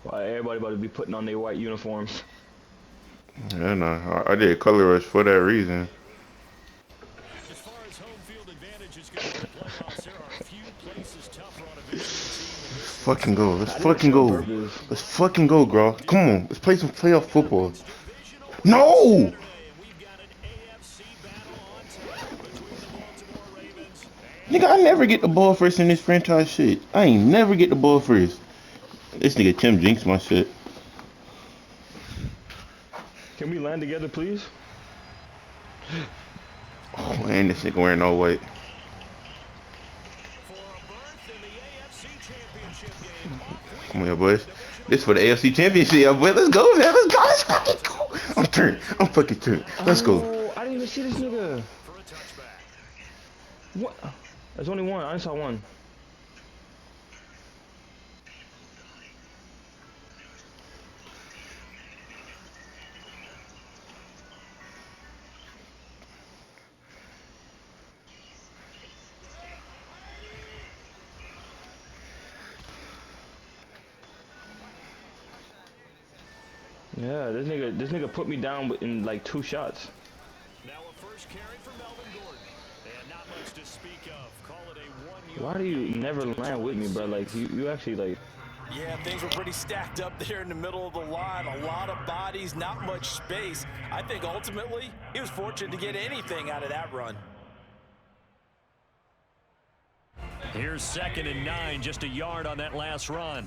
Why everybody about to be putting on their white uniforms? Yeah, no, I did color rush for that reason. As far as home field advantages go in the playoffs, there are few places tougher on a visiting team than Let's this one. fucking go. Let's I did that fucking shit on go. purpose. Let's fucking go, bro. Come on, let's play some playoff football. Conference divisional round No! Saturday, and we've got an AFC battle on tap between the Baltimore Ravens and Nigga, the I New never get the England ball first in this Patriots. franchise shit. I ain't never get the ball first. This nigga Tim jinxed my shit. Can we land together, please? Oh man, this nigga wearing no white. For a berth in the AFC Championship game, off we Come on, go here, with boys. the divisional This for the round. AFC Championship, yeah, boy. Let's go, man. Let's go. Let's fucking go. Baltimore I'm sends turned. it I'm out to fucking the turned. Let's go. Oh, I didn't even see this nigga. for a touchback. What? There's only one. I only saw one. Yeah, this nigga put me down in like 2 shots. Now a first carry for Melvin Gordon. And not much to speak of. Call it a 1 Why yard do you gain never to the land with me, bro? Like 26. you actually like. Yeah, things were pretty stacked up there in the middle of the line. A lot of bodies, not much space. I think ultimately he was fortunate to get anything out of that run. Here's 2nd and 9, just a yard on that last run.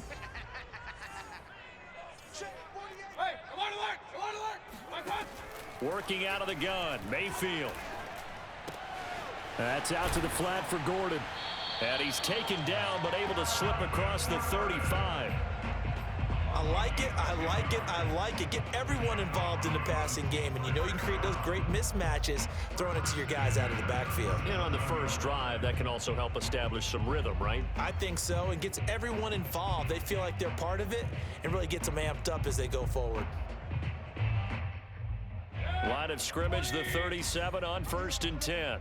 Working out of the gun, Mayfield. That's out to the flat for Gordon. And he's taken down, but able to slip across the 35. I like it, I like it, I like it. Get everyone involved in the passing game, and you know you can create those great mismatches throwing it to your guys out of the backfield. And on the first drive, that can also help establish some rhythm, right? I think so, and gets everyone involved. They feel like they're part of it, and really gets them amped up as they go forward. Line of scrimmage, the 37 on 1st and 10.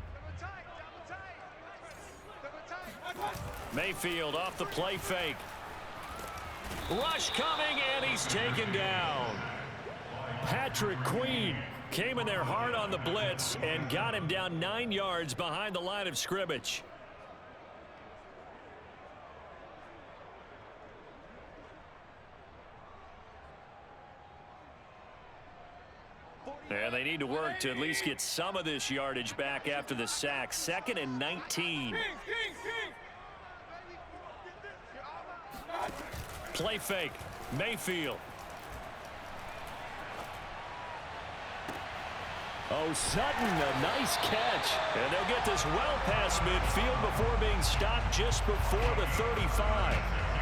Mayfield off the play fake. Rush coming, and he's taken down. Patrick Queen came in there hard on the blitz and got him down 9 yards behind the line of scrimmage. And they need to work to at least get some of this yardage back after the sack. 2nd and 19. Play fake. Mayfield. Oh, Sutton, a nice catch. And they'll get this well past midfield before being stopped just before the 35.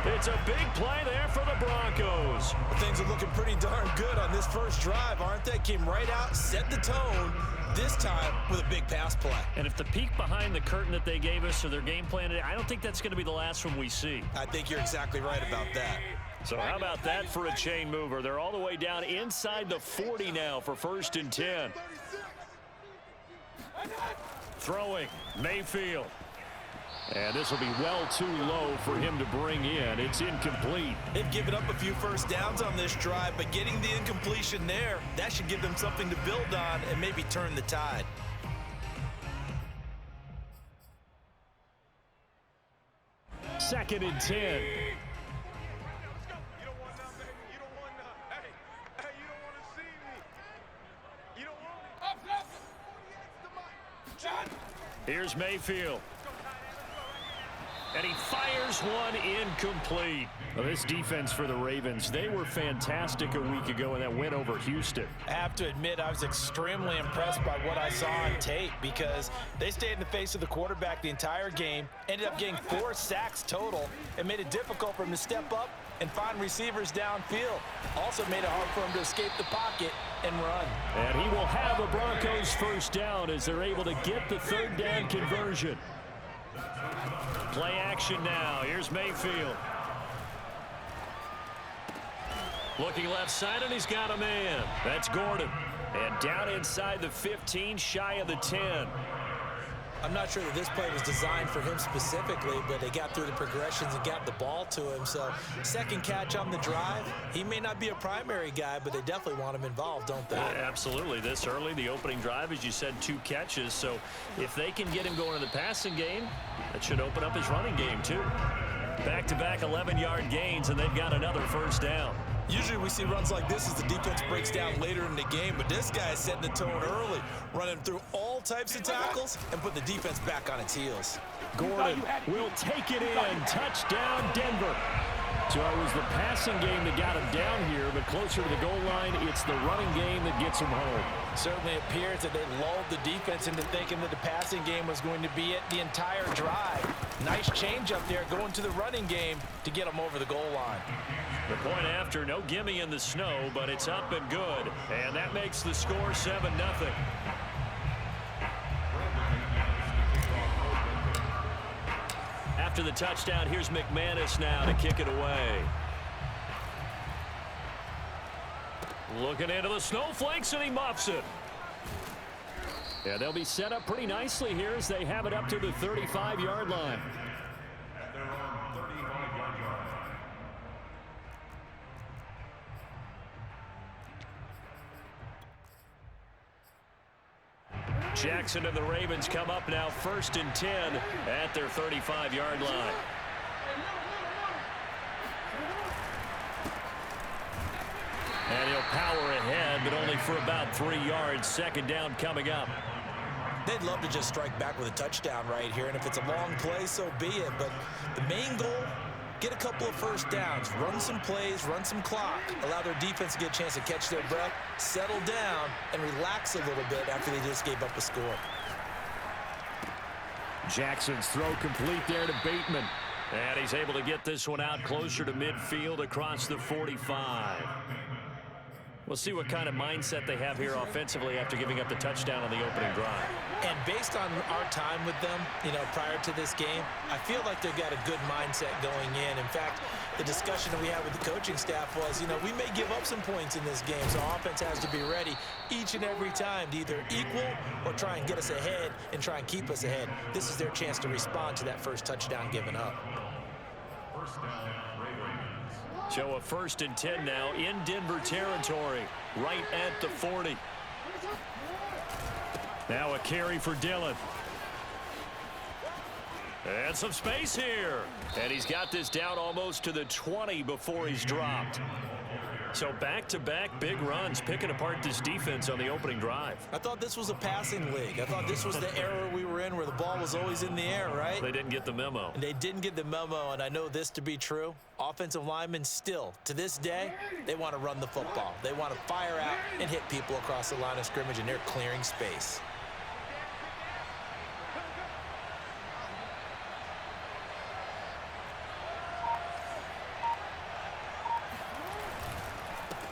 It's a big play there for the Broncos. Things are looking pretty darn good on this first drive, aren't they? Came right out, set the tone, this time with a big pass play. And if the peek behind the curtain that they gave us or their game plan, I don't think that's going to be the last one we see. I think you're exactly right about that. So how about that for a chain mover? They're all the way down inside the 40 now for 1st and 10. Throwing, Mayfield. And this will be well too low for him to bring in. It's incomplete. They've given up a few first downs on this drive, but getting the incompletion there, that should give them something to build on and maybe turn the tide. Second and 10. Here's Mayfield. And he fires one incomplete. Well, this defense for the Ravens, they were fantastic a week ago in that win over Houston. I have to admit, I was extremely impressed by what I saw on tape because they stayed in the face of the quarterback the entire game, ended up getting 4 sacks total, and made it difficult for him to step up and find receivers downfield. Also made it hard for him to escape the pocket and run. And he will have a Broncos first down as they're able to get the 3rd down conversion. Play action now. Here's Mayfield. Looking left side, and he's got a man. That's Gordon. And down inside the 15, shy of the 10. I'm not sure that this play was designed for him specifically, but they got through the progressions and got the ball to him. So second catch on the drive. He may not be a primary guy, but they definitely want him involved, don't they? Yeah, absolutely. This early, the opening drive, as you said, 2 catches. So if they can get him going in the passing game, that should open up his running game too. Back-to-back 11-yard gains, and they've got another first down. Usually we see runs like this as the defense breaks down later in the game, but this guy is setting the tone early, running through all types of tackles and put the defense back on its heels. Gordon will take it in. Touchdown, Denver. So it was the passing game that got him down here, but closer to the goal line, it's the running game that gets him home. Certainly appears that they lulled the defense into thinking that the passing game was going to be it the entire drive. Nice change up there going to the running game to get them over the goal line. The point after, no gimme in the snow, but it's up and good. And that makes the score 7-0. After the touchdown, here's McManus now to kick it away. Looking into the snowflakes, and he muffs it. Yeah, they'll be set up pretty nicely here as they have it up to the 35-yard line. Jackson and the Ravens come up now 1st and 10 at their 35-yard line. And he'll power ahead, but only for about 3 yards. 2nd down coming up. They'd love to just strike back with a touchdown right here, and if it's a long play, so be it. But the main goal, get a couple of first downs, run some plays, run some clock, allow their defense to get a chance to catch their breath, settle down, and relax a little bit after they just gave up a score. Jackson's throw complete there to Bateman. And he's able to get this one out closer to midfield across the 45. We'll see what kind of mindset they have here offensively after giving up the touchdown on the opening drive. And based on our time with them, prior to this game, I feel like they've got a good mindset going in. In fact, the discussion that we had with the coaching staff was, we may give up some points in this game, so offense has to be ready each and every time to either equal or try and get us ahead and try and keep us ahead. This is their chance to respond to that first touchdown given up. So a 1st and 10 now in Denver territory, right at the 40. Now a carry for Dillon. And some space here. And he's got this down almost to the 20 before he's dropped. So back-to-back big runs, picking apart this defense on the opening drive. I thought this was a passing league. I thought this was the era we were in where the ball was always in the air, right? They didn't get the memo. And they didn't get the memo, and I know this to be true. Offensive linemen still, to this day, they want to run the football. They want to fire out and hit people across the line of scrimmage, and they're clearing space.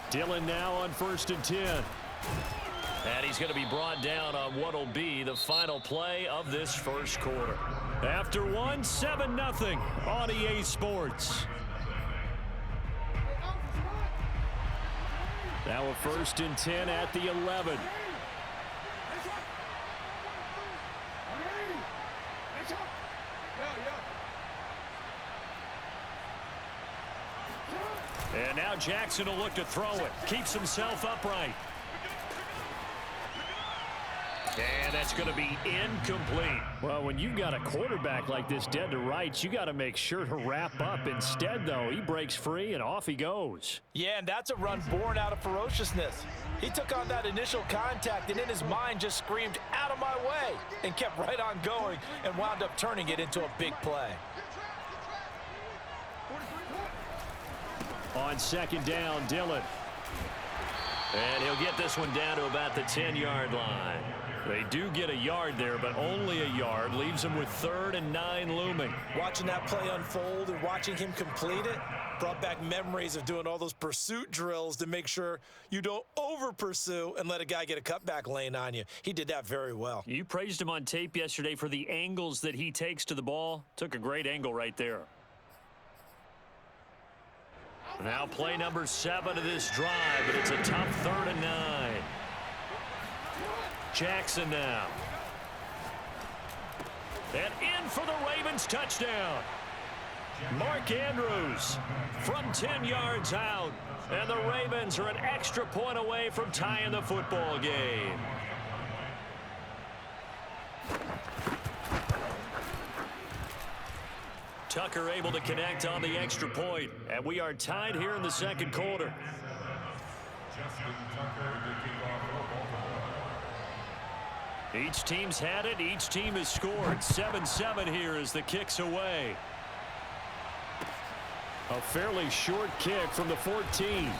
Dillon now on 1st and 10. And he's going to be brought down on what will be the final play of this first quarter. After 7-0 on EA Sports. Now a 1st and 10 at the 11. And now Jackson will look to throw it. Keeps himself upright. And that's going to be incomplete. Well, when you've got a quarterback like this dead to rights, you got to make sure to wrap up. Instead, though, he breaks free and off he goes. Yeah, and that's a run born out of ferociousness. He took on that initial contact and in his mind just screamed, "Out of my way," and kept right on going and wound up turning it into a big play. On 2nd down, Dillon. And he'll get this one down to about the 10-yard line. They do get a yard there, but only a yard. Leaves them with 3rd and 9 looming. Watching that play unfold and watching him complete it brought back memories of doing all those pursuit drills to make sure you don't over-pursue and let a guy get a cutback lane on you. He did that very well. You praised him on tape yesterday for the angles that he takes to the ball. Took a great angle right there. Now play number 7 of this drive, but it's a tough 3rd and 9. Jackson now. And in for the Ravens touchdown. Mark Andrews from 10 yards out. And the Ravens are an extra point away from tying the football game. Tucker able to connect on the extra point, and we are tied here in the second quarter. Each team's had it. Each team has scored. 7-7 here as the kick's away. A fairly short kick from the 14.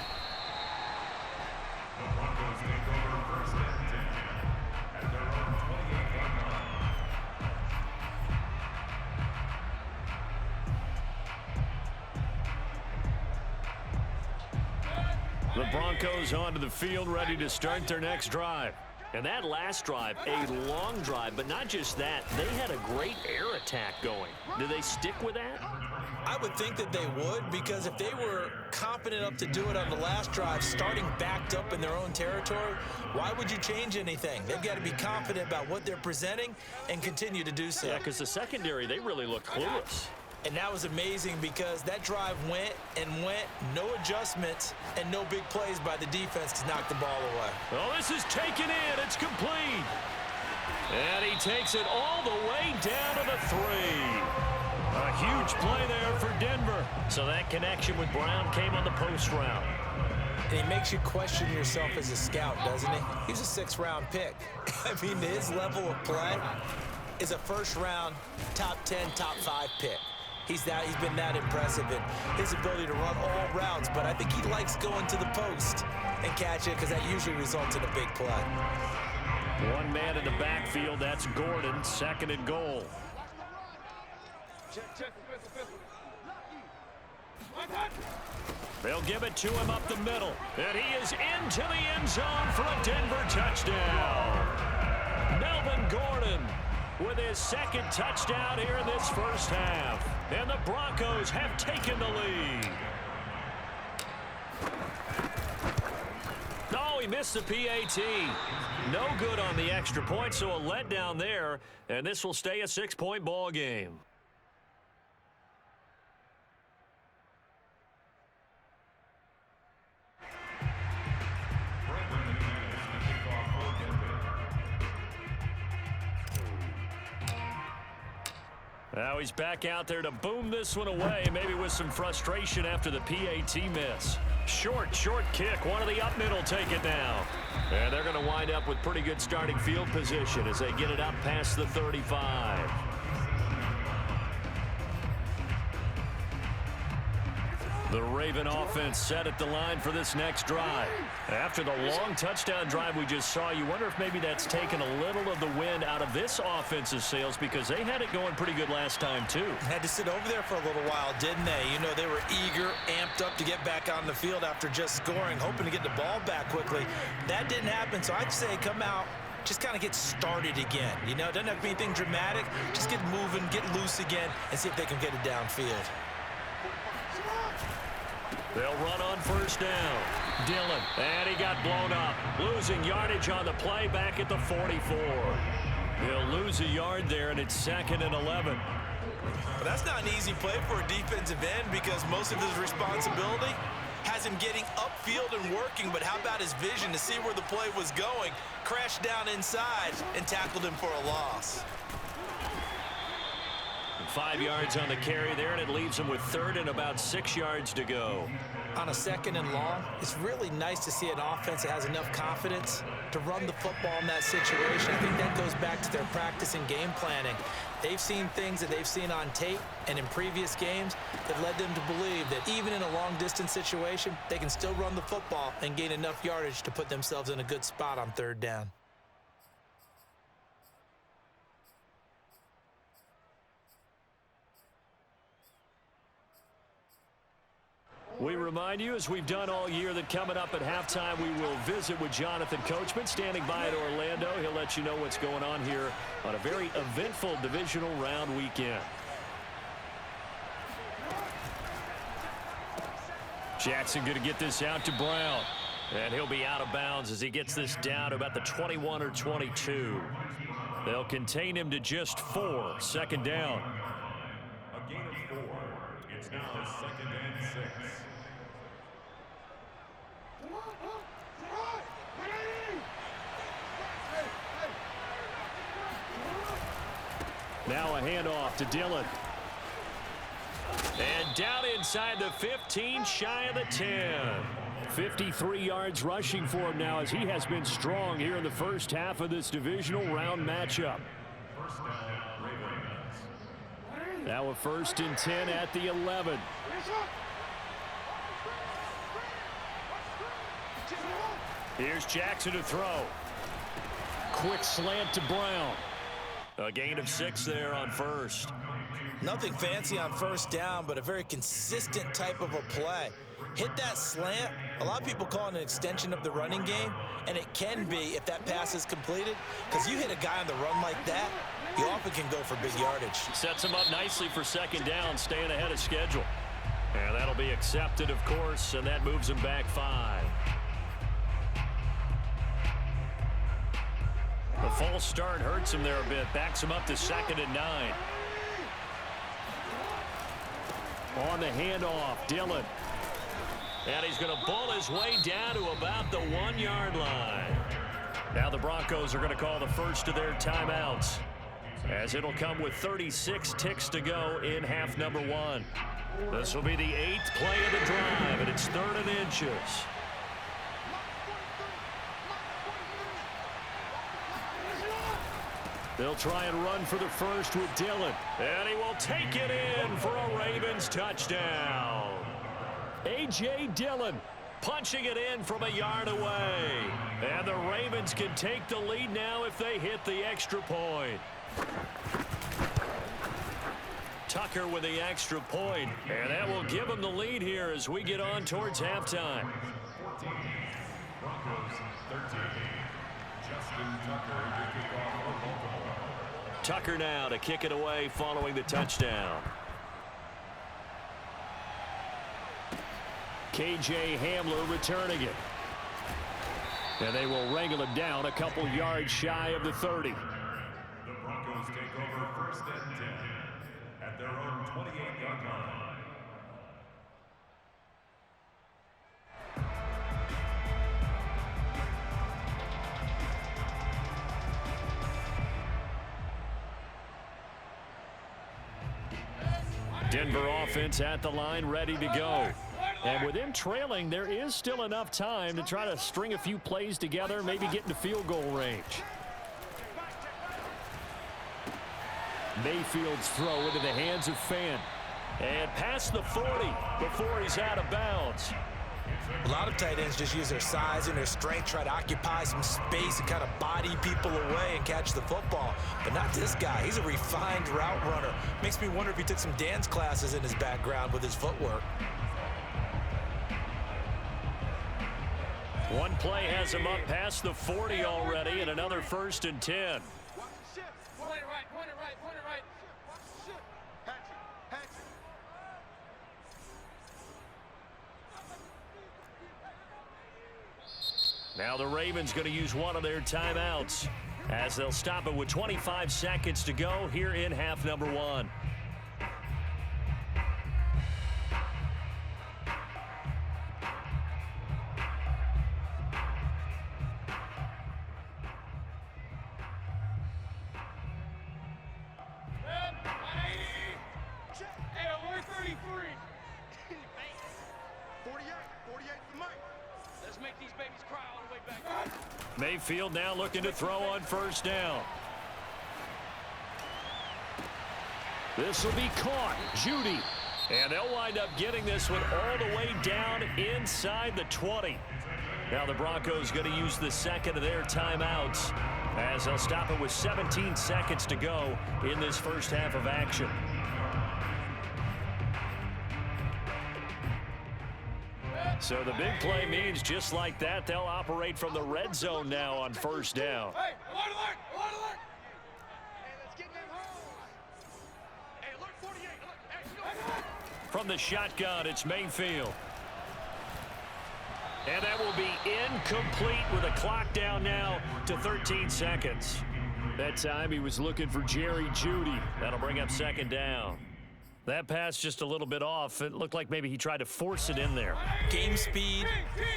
The Broncos onto the field, ready to start their next drive. And that last drive, a long drive, but not just that. They had a great air attack going. Do they stick with that? I would think that they would, because if they were confident enough to do it on the last drive, starting backed up in their own territory, why would you change anything? They've got to be confident about what they're presenting and continue to do so. Yeah, because the secondary, they really look clueless. And that was amazing because that drive went and went, no adjustments, and no big plays by the defense to knock the ball away. Oh, this is taken in. It's complete. And he takes it all the way down to the 3. A huge play there for Denver. So that connection with Brown came on the post route. And he makes you question yourself as a scout, doesn't he? He was a 6th-round pick. I mean, his level of play is a first-round, top 10, top 5 pick. He's been that impressive in his ability to run all routes, but I think he likes going to the post and catch it because that usually results in a big play. One man in the backfield, that's Gordon, 2nd and goal. They'll give it to him up the middle, and he is into the end zone for a Denver touchdown. Melvin Gordon with his 2nd touchdown here in this first half. And the Broncos have taken the lead. Oh, he missed the PAT. No good on the extra point, so a letdown there. And this will stay a 6-point ball game. Now he's back out there to boom this one away, maybe with some frustration after the PAT miss. Short kick. One of the up middle take it down. And they're going to wind up with pretty good starting field position as they get it up past the 35. The Raven offense set at the line for this next drive. After the long touchdown drive we just saw, you wonder if maybe that's taken a little of the wind out of this offensive sails because they had it going pretty good last time too. Had to sit over there for a little while, didn't they? You know, they were eager, amped up to get back on the field after just scoring, hoping to get the ball back quickly. That didn't happen, so I'd say come out, just kind of get started again. You know, it doesn't have to be anything dramatic. Just get moving, get loose again, and see if they can get it downfield. They'll run on first down. Dillon, and he got blown up. Losing yardage on the play back at the 44. He'll lose a yard there, and it's 2nd and 11. But that's not an easy play for a defensive end because most of his responsibility has him getting upfield and working, but how about his vision to see where the play was going? Crashed down inside and tackled him for a loss. 5 yards on the carry there, and it leaves him with 3rd and about 6 yards to go. On a 2nd and long, it's really nice to see an offense that has enough confidence to run the football in that situation. I think that goes back to their practice and game planning. They've seen things that they've seen on tape and in previous games that led them to believe that even in a long-distance situation, they can still run the football and gain enough yardage to put themselves in a good spot on 3rd down. We remind you, as we've done all year, that coming up at halftime, we will visit with Jonathan Coachman, standing by at Orlando. He'll let you know what's going on here on a very eventful divisional round weekend. Jackson going to get this out to Brown. And he'll be out of bounds as he gets this down to about the 21 or 22. They'll contain him to just 4. Second down. A gain of 4. It's now 2nd and 6. Now a handoff to Dillon. And down inside the 15, shy of the 10. 53 yards rushing for him now as he has been strong here in the first half of this divisional round matchup. First down, Ravens. Now a 1st and 10 at the 11. Here's Jackson to throw. Quick slant to Brown. A gain of 6 there on 1st. Nothing fancy on 1st down, but a very consistent type of a play. Hit that slant. A lot of people call it an extension of the running game, and it can be if that pass is completed, because you hit a guy on the run like that, you often can go for big yardage. Sets him up nicely for 2nd down, staying ahead of schedule. And that'll be accepted, of course, and that moves him back 5. The false start hurts him there a bit. Backs him up to 2nd and 9. On the handoff, Dillon. And he's going to bull his way down to about the 1-yard line. Now the Broncos are going to call the first of their timeouts, as it'll come with 36 ticks to go in half number 1. This will be the 8th play of the drive, and it's 3rd and inches. They'll try and run for the first with Dillon. And he will take it in for a Ravens touchdown. A.J. Dillon punching it in from a yard away. And the Ravens can take the lead now if they hit the extra point. Tucker with the extra point. And that will give him the lead here as we get on towards halftime. 14. Broncos 13. Justin Tucker to kick off for Baltimore. Tucker now to kick it away following the touchdown. K.J. Hamler returning it. And they will wrangle him down a couple yards shy of the 30. The Broncos take over 1st and 10 at their own 28-yard line. Denver offense at the line, ready to go. And with them trailing, there is still enough time to try to string a few plays together, maybe get into field goal range. Mayfield's throw into the hands of Fan. And past the 40 before he's out of bounds. A lot of tight ends just use their size and their strength, try to occupy some space and kind of body people away and catch the football. But not this guy. He's a refined route runner. Makes me wonder if he took some dance classes in his background with his footwork. One play has him up past the 40 already, and another 1st and 10. Now the Ravens going to use one of their timeouts as they'll stop it with 25 seconds to go here in half number 1. Mayfield now looking to throw on 1st down. This will be caught. Judy. And they'll wind up getting this one all the way down inside the 20. Now the Broncos going to use the 2nd of their timeouts as they'll stop it with 17 seconds to go in this first half of action. So the big play means just like that, they'll operate from the red zone now on 1st down. Hey, alert, alert, alert, alert. Hey, let's get them home. Hey, alert 48. Alert. Hey, From the shotgun, it's Mayfield. And that will be incomplete with a clock down now to 13 seconds. That time he was looking for Jerry Jeudy. That'll bring up second down. That pass just a little bit off. It looked like maybe he tried to force it in there. Game speed,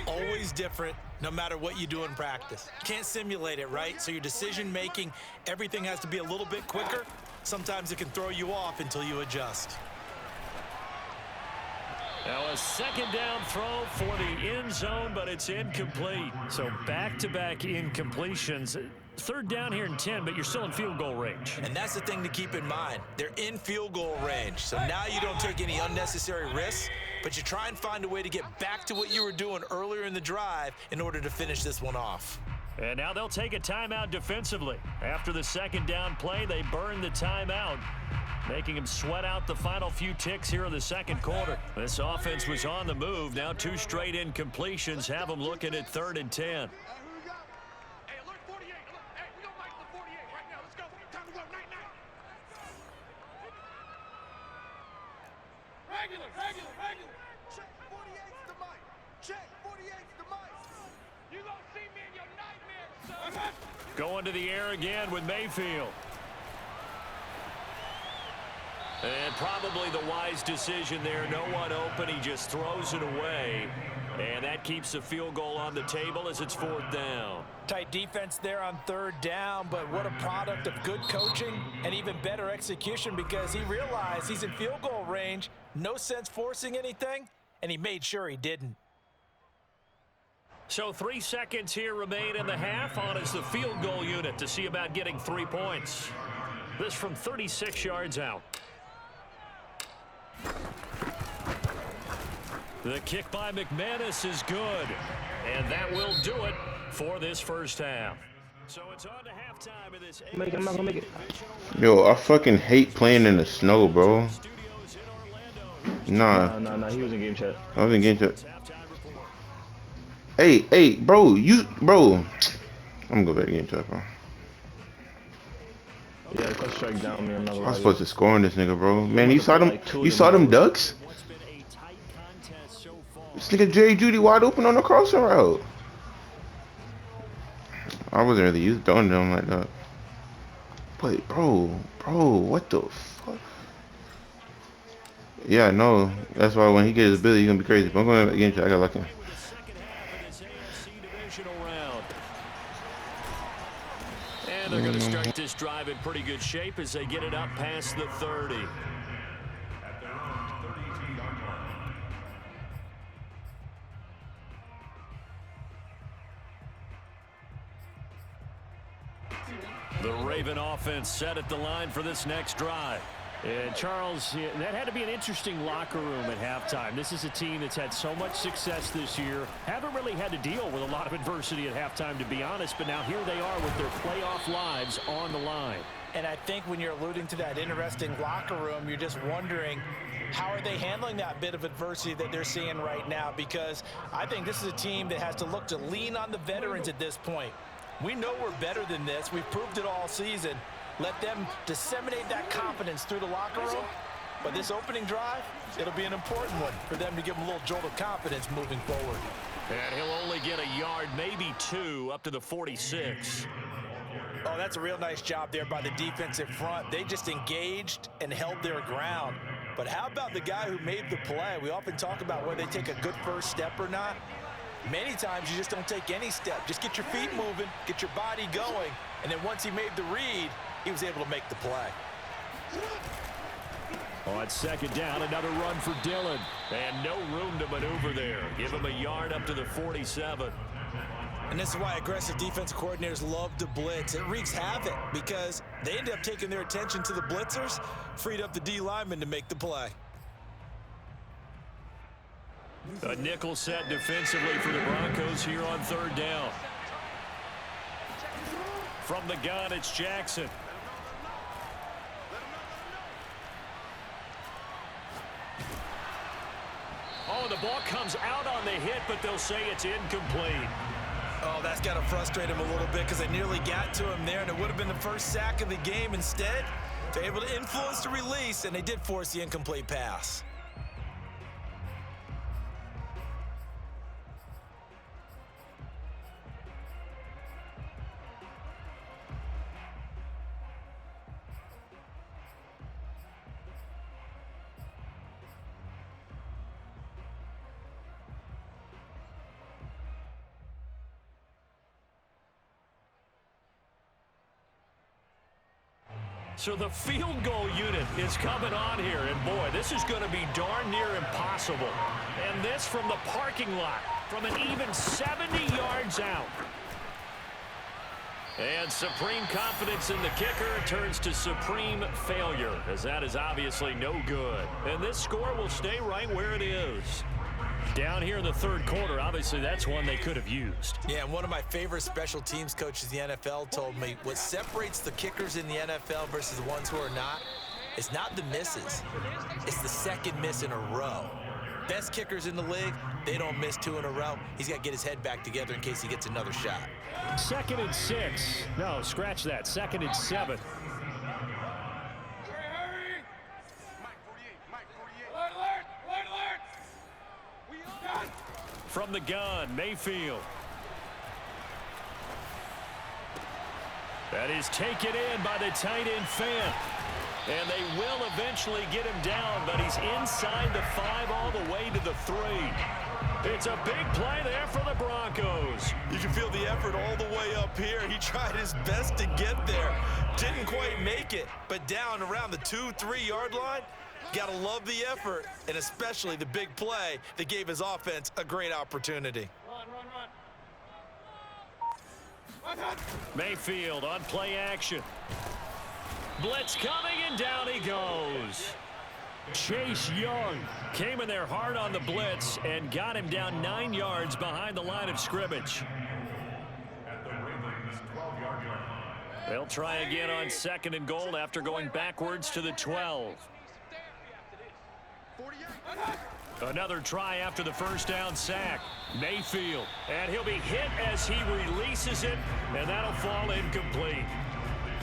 always different, no matter what you do in practice. Can't simulate it, right? So your decision making, everything has to be a little bit quicker. Sometimes it can throw you off until you adjust. Now a second down throw for the end zone, but it's incomplete. So back-to-back incompletions. Third down here in 10, but you're still in field goal range. And that's the thing to keep in mind. They're in field goal range. So now you don't take any unnecessary risks, but you try and find a way to get back to what you were doing earlier in the drive in order to finish this one off. And now they'll take a timeout defensively. After the second down play, they burn the timeout, making him sweat out the final few ticks here in the second quarter. This offense was on the move. Now 2 straight incompletions have them looking at 3rd and 10. Who we got? Hey, alert 48. Alert. Hey, we don't like the 48 right now. Let's go. Time to go. Night, night. Regular. Check 48's the mic. Check 48's the mic. You gonna see me in your nightmares, son. Going to the air again with Mayfield. And probably the wise decision there. No one open. He just throws it away. And that keeps the field goal on the table as it's 4th down. Tight defense there on 3rd down, but what a product of good coaching and even better execution, because he realized he's in field goal range. No sense forcing anything, and he made sure he didn't. So 3 seconds here remain in the half. On is the field goal unit to see about getting 3 points. This from 36 yards out. The kick by McManus is good, and that will do it for this first half. So it's on to halftime of this. I'm not gonna make it. Yo, I fucking hate playing in the snow, bro. Nah. Nah. He was in game chat. I was in game chat. Hey, bro, bro. I'm gonna go back to game chat, bro. Yeah, cut strike down me. I'm not gonna I lie was to supposed to score on this nigga, bro. Man, you saw them? Like, two of You them saw them goals. ducks? This nigga Jerry Jeudy wide open on the crossing route. I wasn't really used to doing them like that. But bro, what the fuck? Yeah, I know. That's why when he gets his ability, he's gonna be crazy. But I'm going against you. I got lucky. And they're going to start this drive in pretty good shape as they get it up past the 30. At their own 32-yard line. The Raven offense set at the line for this next drive. And Charles, that had to be an interesting locker room at halftime. This is a team that's had so much success this year. Haven't really had to deal with a lot of adversity at halftime, to be honest. But now here they are with their playoff lives on the line. And I think when you're alluding to that interesting locker room, you're just wondering, how are they handling that bit of adversity that they're seeing right now? Because I think this is a team that has to look to lean on the veterans at this point. We know we're better than this. We've proved it all season. Let them disseminate that confidence through the locker room. But this opening drive, it'll be an important one for them to give them a little jolt of confidence moving forward. And he'll only get a yard, maybe 2, up to the 46. Oh, that's a real nice job there by the defensive front. They just engaged and held their ground. But how about the guy who made the play? We often talk about whether they take a good first step or not. Many times you just don't take any step. Just get your feet moving, get your body going, and then once he made the read, he was able to make the play. On second down, another run for Dillon. And no room to maneuver there. Give him a yard up to the 47. And this is why aggressive defensive coordinators love to blitz. It wreaks havoc because they end up taking their attention to the blitzers, freed up the D lineman to make the play. A nickel set defensively for the Broncos here on third down. From the gun, it's Jackson. Oh, the ball comes out on the hit, but they'll say it's incomplete. Oh, that's got to frustrate him a little bit because they nearly got to him there, and it would have been the first sack of the game. Instead, they're able to influence the release, and they did force the incomplete pass. So the field goal unit is coming on here, and boy, this is going to be darn near impossible. And this from the parking lot, from an even 70 yards out. And supreme confidence in the kicker turns to supreme failure, as that is obviously no good. And this score will stay right where it is. Down here in the third quarter, obviously that's one they could have used. Yeah, and one of my favorite special teams coaches in the NFL told me what separates the kickers in the NFL versus the ones who are not is not the misses. It's the second miss in a row. Best kickers in the league, they don't miss 2 in a row. He's got to get his head back together in case he gets another shot. 2nd and 6. No, scratch that. 2nd and 7. Hurry! Mike 48, Mike 48. Alert, alert, alert, alert! We got it. From the gun, Mayfield. That is taken in by the tight end Fant. And they will eventually get him down, but he's inside the 5 all the way to the 3. It's a big play there for the Broncos. You can feel the effort all the way up here. He tried his best to get there. Didn't quite make it, but down around the 2-3 yard line. Gotta love the effort, and especially the big play that gave his offense a great opportunity. Run, run, run. Mayfield on play action. Blitz coming, and down he goes. Chase Young came in there hard on the blitz and got him down 9 yards behind the line of scrimmage. At the Ravens' 12-yard line. They'll try again on 2nd and goal after going backwards to the 12. 48. Another try after the first down sack. Mayfield, and he'll be hit as he releases it, and that'll fall incomplete.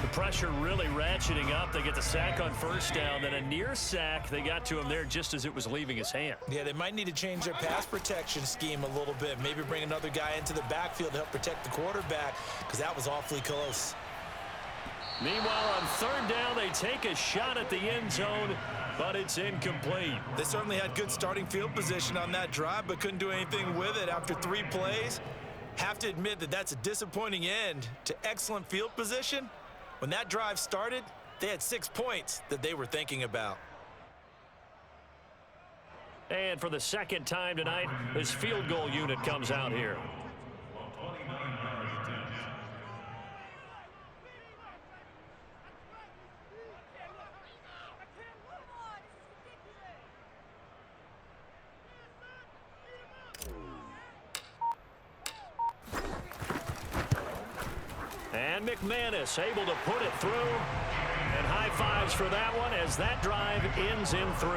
The pressure really ratcheting up. They get the sack on first down, then a near sack. They got to him there just as it was leaving his hand. Yeah, they might need to change their pass protection scheme a little bit. Maybe bring another guy into the backfield to help protect the quarterback, because that was awfully close. Meanwhile, on 3rd down, they take a shot at the end zone, but it's incomplete. They certainly had good starting field position on that drive, but couldn't do anything with it after 3 plays. Have to admit that that's a disappointing end to excellent field position. When that drive started, they had 6 points that they were thinking about. And for the 2nd time tonight, this field goal unit comes out here. 29-yard attempt. And McManus able to put it through. And high fives for that one as that drive ends in 3.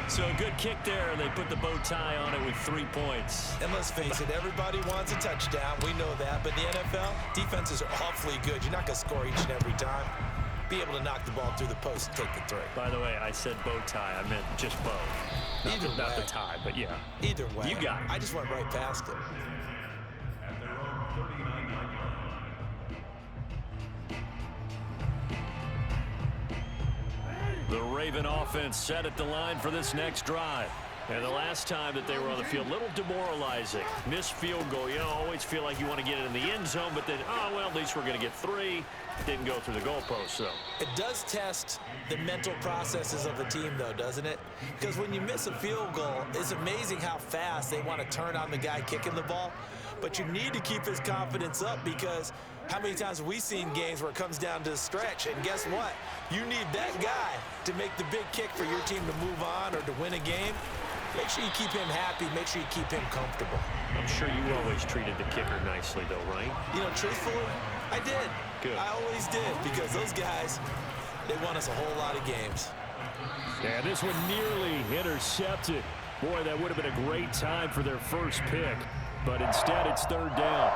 So a good kick there, and they put the bow tie on it with 3 points. And let's face it, everybody wants a touchdown. We know that. But in the NFL, defenses are awfully good. You're not going to score each and every time. Be able to knock the ball through the post and take the 3. By the way, I said bow tie. I meant just bow. Not the tie, but yeah. Either way. You got it. I just went right past it. At their own 39-yard line. The Raven offense set at the line for this next drive. And the last time that they were on the field, a little demoralizing. Missed field goal. You know, always feel like you want to get it in the end zone, but then, oh, well, at least we're going to get 3. Didn't go through the goalpost, though. It does test the mental processes of a team, though, doesn't it? Because when you miss a field goal, it's amazing how fast they want to turn on the guy kicking the ball. But you need to keep his confidence up, because how many times have we seen games where it comes down to a stretch? And guess what? You need that guy to make the big kick for your team to move on or to win a game. Make sure you keep him happy. Make sure you keep him comfortable. I'm sure you always treated the kicker nicely, though, right? You know, truthfully, I did. Good. I always did, because those guys, they won us a whole lot of games. Yeah, this one nearly intercepted. Boy, that would have been a great time for their first pick, but instead it's 3rd down.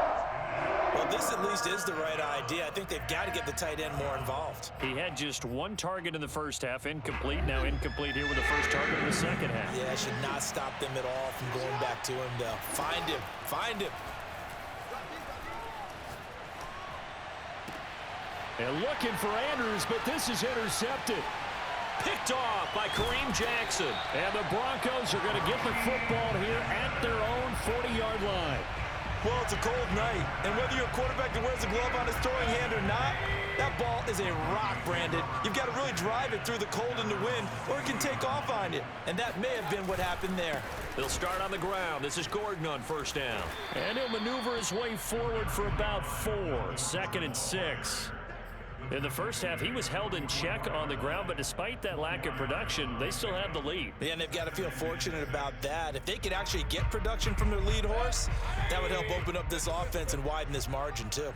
Well, this at least is the right idea. I think they've got to get the tight end more involved. He had just 1 target in the first half, incomplete. Now incomplete here with the first target in the second half. Yeah, should not stop them at all from going back to him, though. Find him. Find him. And looking for Andrews, but this is intercepted. Picked off by Kareem Jackson. And the Broncos are going to get the football here at their own 40-yard line. Well, it's a cold night, and whether you're a quarterback that wears a glove on his throwing hand or not, that ball is a rock, Brandon. You've got to really drive it through the cold and the wind, or it can take off on you. And that may have been what happened there. They'll start on the ground. This is Gordon on first down. And he'll maneuver his way forward for about 4. 2nd and 6. In the first half, he was held in check on the ground, but despite that lack of production, they still have the lead. Yeah, and they've got to feel fortunate about that. If they could actually get production from their lead horse, that would help open up this offense and widen this margin, too.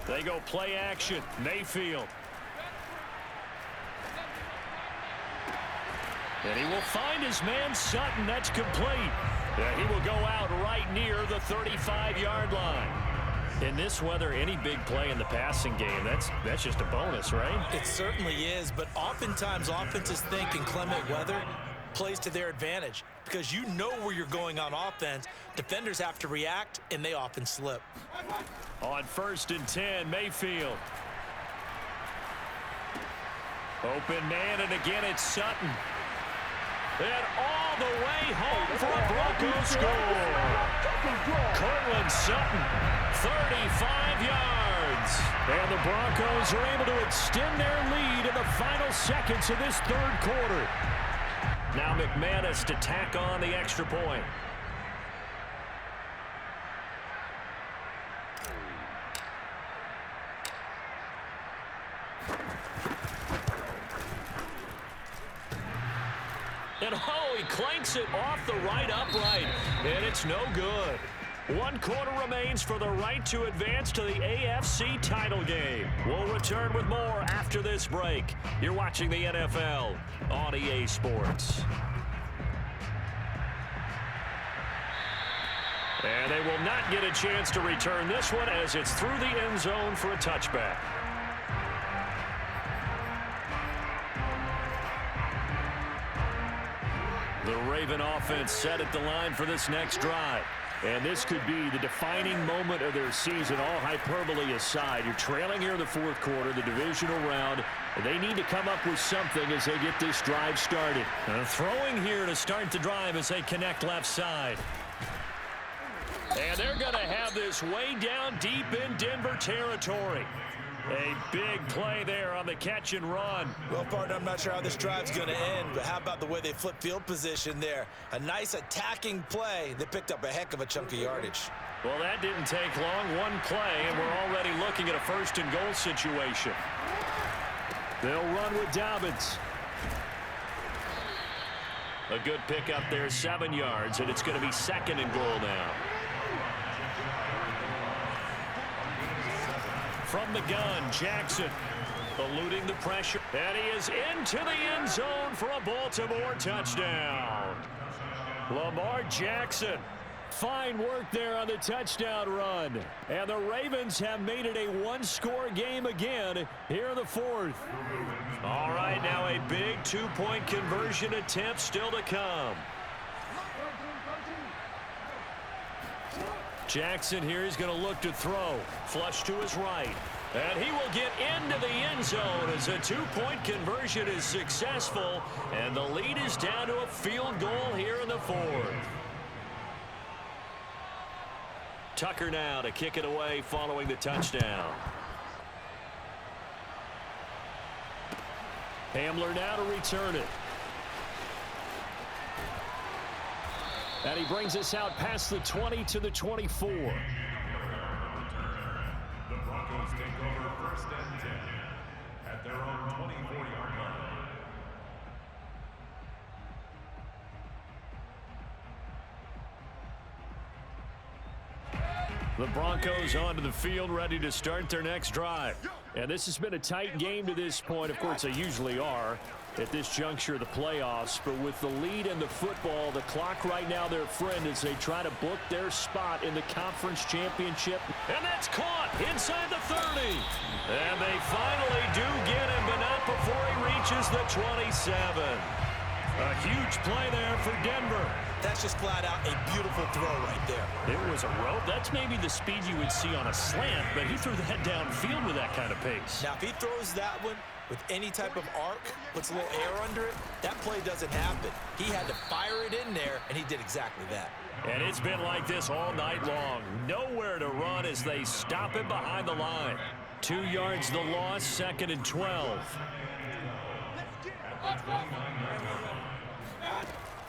They go play action. Mayfield. And he will find his man Sutton. That's complete. And he will go out right near the 35-yard line. In this weather, any big play in the passing game, that's just a bonus, right? It certainly is, but oftentimes offenses think in clement weather plays to their advantage because you know where you're going on offense. Defenders have to react, and they often slip. On 1st and 10, Mayfield. Open man, and again it's Sutton. And all the way home for a Broncos score. Cortland Sutton, 35 yards. And the Broncos are able to extend their lead in the final seconds of this 3rd quarter. Now McManus to tack on the extra point. And oh, he clanks it off the right upright. And it's no good. 1 quarter remains for the right to advance to the AFC title game. We'll return with more after this break. You're watching the NFL on EA Sports. And they will not get a chance to return this one as it's through the end zone for a touchback. The Raven offense set at the line for this next drive. And this could be the defining moment of their season, all hyperbole aside. You're trailing here in the 4th quarter, the divisional round. They need to come up with something as they get this drive started. Throwing here to start the drive as they connect left side. And they're going to have this way down deep in Denver territory. A big play there on the catch and run. Well, partner, I'm not sure how this drive's going to end, but how about the way they flip field position there? A nice attacking play. They picked up a heck of a chunk of yardage. Well, that didn't take long. 1 play, and we're already looking at a 1st and goal situation. They'll run with Dobbins. A good pick up there, 7 yards, and it's going to be 2nd and goal now. From the gun, Jackson eluding the pressure. And he is into the end zone for a Baltimore touchdown. Lamar Jackson. Fine work there on the touchdown run. And the Ravens have made it a 1-score game again here in the 4th. All right, now a big 2-point conversion attempt still to come. Jackson here is going to look to throw. Flush to his right. And he will get into the end zone as a 2-point conversion is successful. And the lead is down to a field goal here in the 4th. Tucker now to kick it away following the touchdown. Hamler now to return it. And he brings us out past the 20 to the 24. The Broncos take over 1st and 10 at their own 24-yard line. The Broncos onto the field, ready to start their next drive. And this has been a tight game to this point. Of course, they usually are at this juncture of the playoffs. But with the lead in the football, the clock right now their friend as they try to book their spot in the conference championship. And that's caught inside the 30. And they finally do get him, but not before he reaches the 27. A huge play there for Denver. That's just flat out a beautiful throw right there. There was a rope. That's maybe the speed you would see on a slant, but he threw that downfield with that kind of pace. Now, if he throws that one with any type of arc, puts a little air under it, that play doesn't happen. He had to fire it in there, and he did exactly that. And it's been like this all night long. Nowhere to run as they stop him behind the line. 2 yards the loss, 2nd and 12.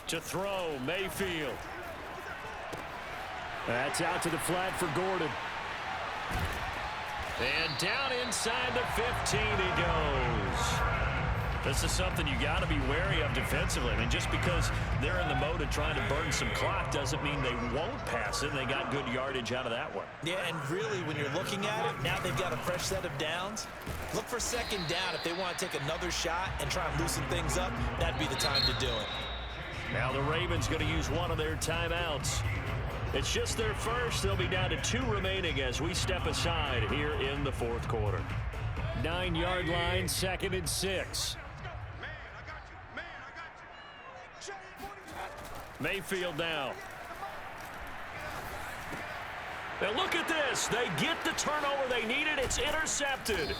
To throw, Mayfield. That's out to the flat for Gordon. And down inside the 15 he goes. This is something you got to be wary of defensively. I mean, just because they're in the mode of trying to burn some clock doesn't mean they won't pass it. They got good yardage out of that one. Yeah, and really, when you're looking at it, now they've got a fresh set of downs. Look for 2nd down. If they want to take another shot and try and loosen things up, that'd be the time to do it. Now the Ravens going to use one of their timeouts. It's just their first. They'll be down to 2 remaining as we step aside here in the 4th quarter. 9-yard line, 2nd and 6. Mayfield now. Now look at this. They get the turnover they needed. It's intercepted.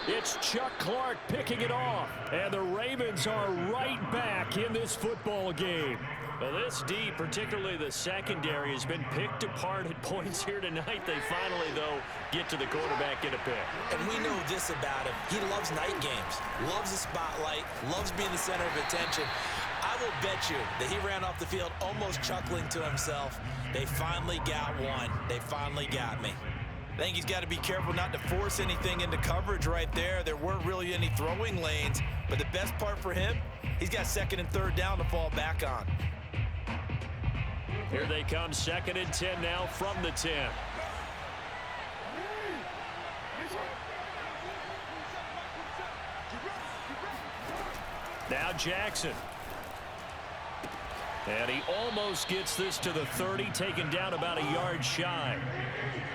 It's Chuck Clark picking it off. And the Ravens are right back in this football game. Well, this D, particularly the secondary, has been picked apart at points here tonight. They finally, though, get to the quarterback in a pick. And we know this about him. He loves night games, loves the spotlight, loves being the center of attention. I will bet you that he ran off the field almost chuckling to himself. They finally got one. They finally got me. I think he's got to be careful not to force anything into coverage right there. There weren't really any throwing lanes. But the best part for him, he's got 2nd and 3rd down to fall back on. Here they come, 2nd and 10 now from the 10. Now Jackson. And he almost gets this to the 30, taken down about a yard shy.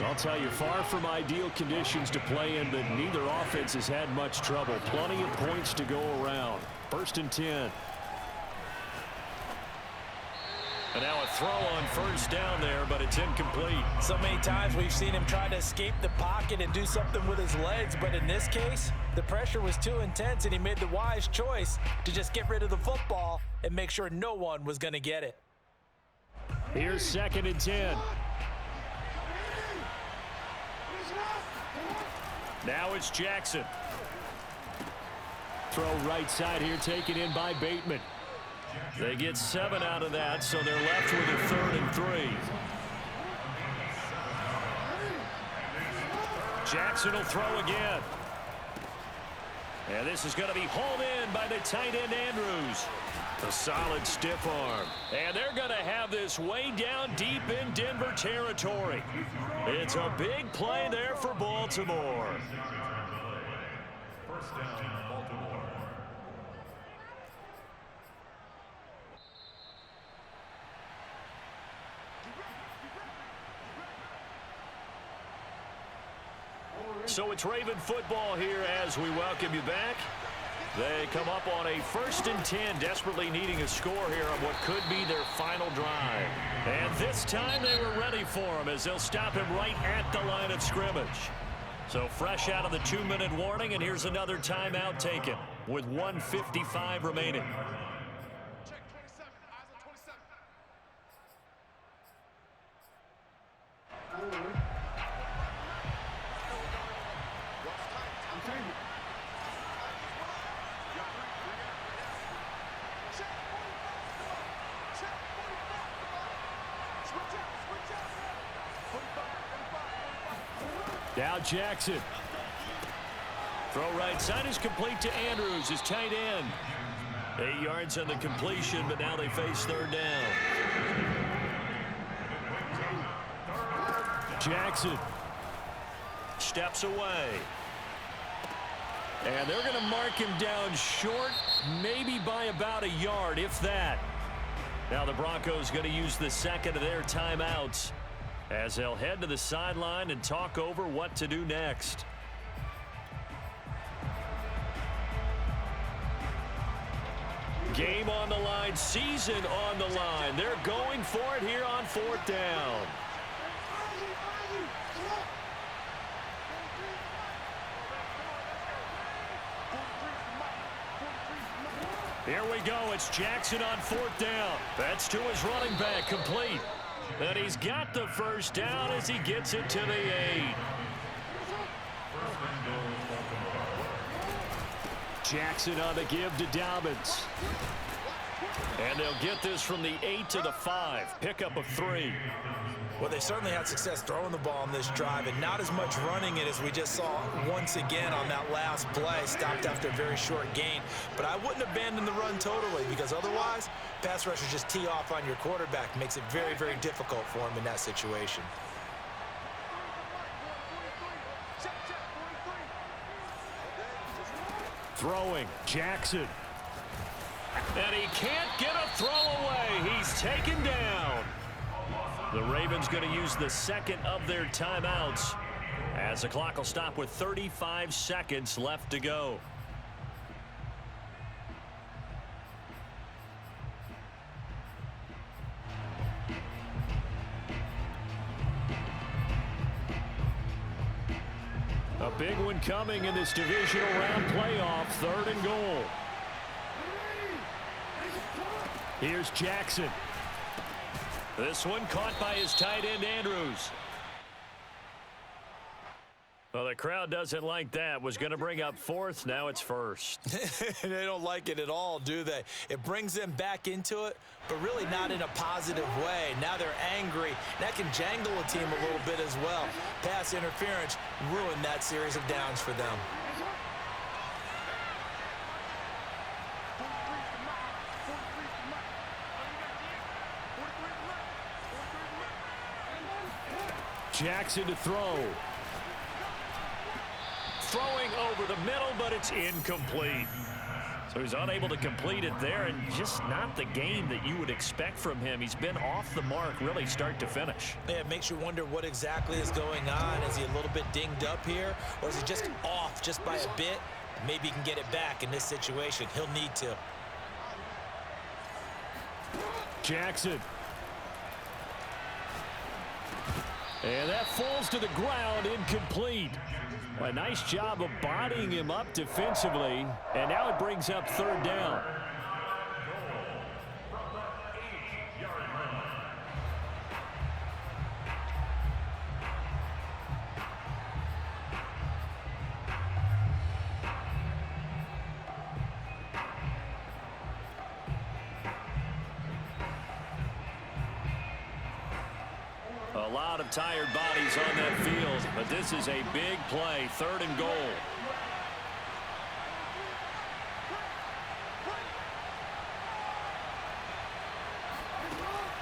I'll tell you, far from ideal conditions to play in, but neither offense has had much trouble. Plenty of points to go around. 1st and 10. And now a throw on 1st down there, but it's incomplete. So many times we've seen him try to escape the pocket and do something with his legs, but in this case, the pressure was too intense and he made the wise choice to just get rid of the football and make sure no one was going to get it. Here's 2nd and 10. Now it's Jackson. Throw right side here, taken in by Bateman. They get 7 out of that, so they're left with a 3rd and 3. Jackson will throw again. And this is going to be hauled in by the tight end Andrews. A solid stiff arm. And they're going to have this way down deep in Denver territory. It's a big play there for Baltimore. 1st down, Baltimore. So it's Raven football here as we welcome you back. They come up on a 1st and 10, desperately needing a score here on what could be their final drive. And this time they were ready for him as they'll stop him right at the line of scrimmage. So fresh out of the 2-minute warning, and here's another timeout taken with 1:55 remaining. Check 27. Eyes on 27. Now Jackson. Throw right side is complete to Andrews, his tight end. 8 yards on the completion, but now they face 3rd down. Jackson steps away. And they're going to mark him down short, maybe by about a yard, if that. Now the Broncos going to use the 2nd of their timeouts as they'll head to the sideline and talk over what to do next. Game on the line, season on the line. They're going for it here on 4th down. Here we go. It's Jackson on 4th down. That's to his running back, complete. And he's got the first down as he gets it to the 8. Jackson on the give to Dobbins. And they'll get this from the 8 to the 5. Pickup of 3. Well, they certainly had success throwing the ball on this drive, and not as much running it as we just saw once again on that last play. Stopped after a very short gain. But I wouldn't abandon the run totally, because otherwise, pass rushers just tee off on your quarterback. Makes it very, very difficult for him in that situation. Throwing, Jackson. And he can't get a throw away. He's taken down. The Ravens going to use the second of their timeouts as the clock will stop with 35 seconds left to go. A big one coming in this divisional round playoff, 3rd and goal. Here's Jackson. This one caught by his tight end, Andrews. Well, the crowd doesn't like that. Was going to bring up 4th. Now it's 1st. They don't like it at all, do they? It brings them back into it, but really not in a positive way. Now they're angry. That can jangle a team a little bit as well. Pass interference ruined that series of downs for them. Jackson to throw. Throwing over the middle, but it's incomplete. So he's unable to complete it there, and just not the game that you would expect from him. He's been off the mark, really, start to finish. Yeah, it makes you wonder what exactly is going on. Is he a little bit dinged up here, or is he just off just by a bit? Maybe he can get it back in this situation. He'll need to. Jackson. And that falls to the ground, incomplete. A nice job of bodying him up defensively, and now it brings up 3rd down. A lot of tired bodies on that field, but this is a big play, 3rd and goal.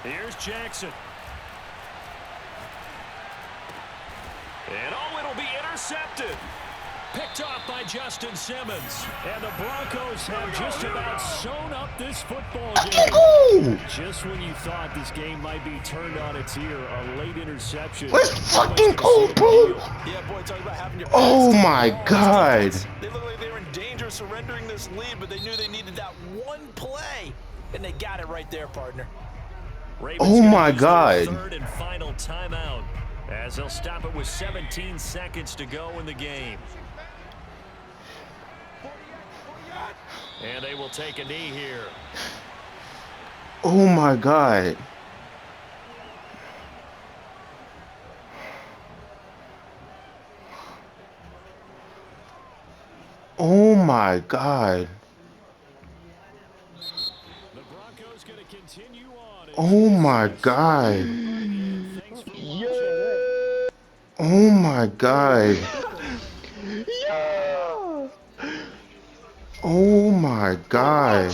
Here's Jackson. And oh, it'll be intercepted. Picked off by Justin Simmons. And the Broncos have just about sewn up this football game. Just when you thought this game might be turned on its ear, a late interception. Let's fucking go, bro. Yeah, boy, talk about having your Oh my God. They look like they were in danger of surrendering this lead, but they knew they needed that one play, and they got it right there, partner. Ravens Oh my God. 3rd and final timeout as they'll stop it with 17 seconds to go in the game. And they will take a knee here. Oh my God. Oh my God. The Broncos going to continue on. Oh my God. Oh my God. Oh my God.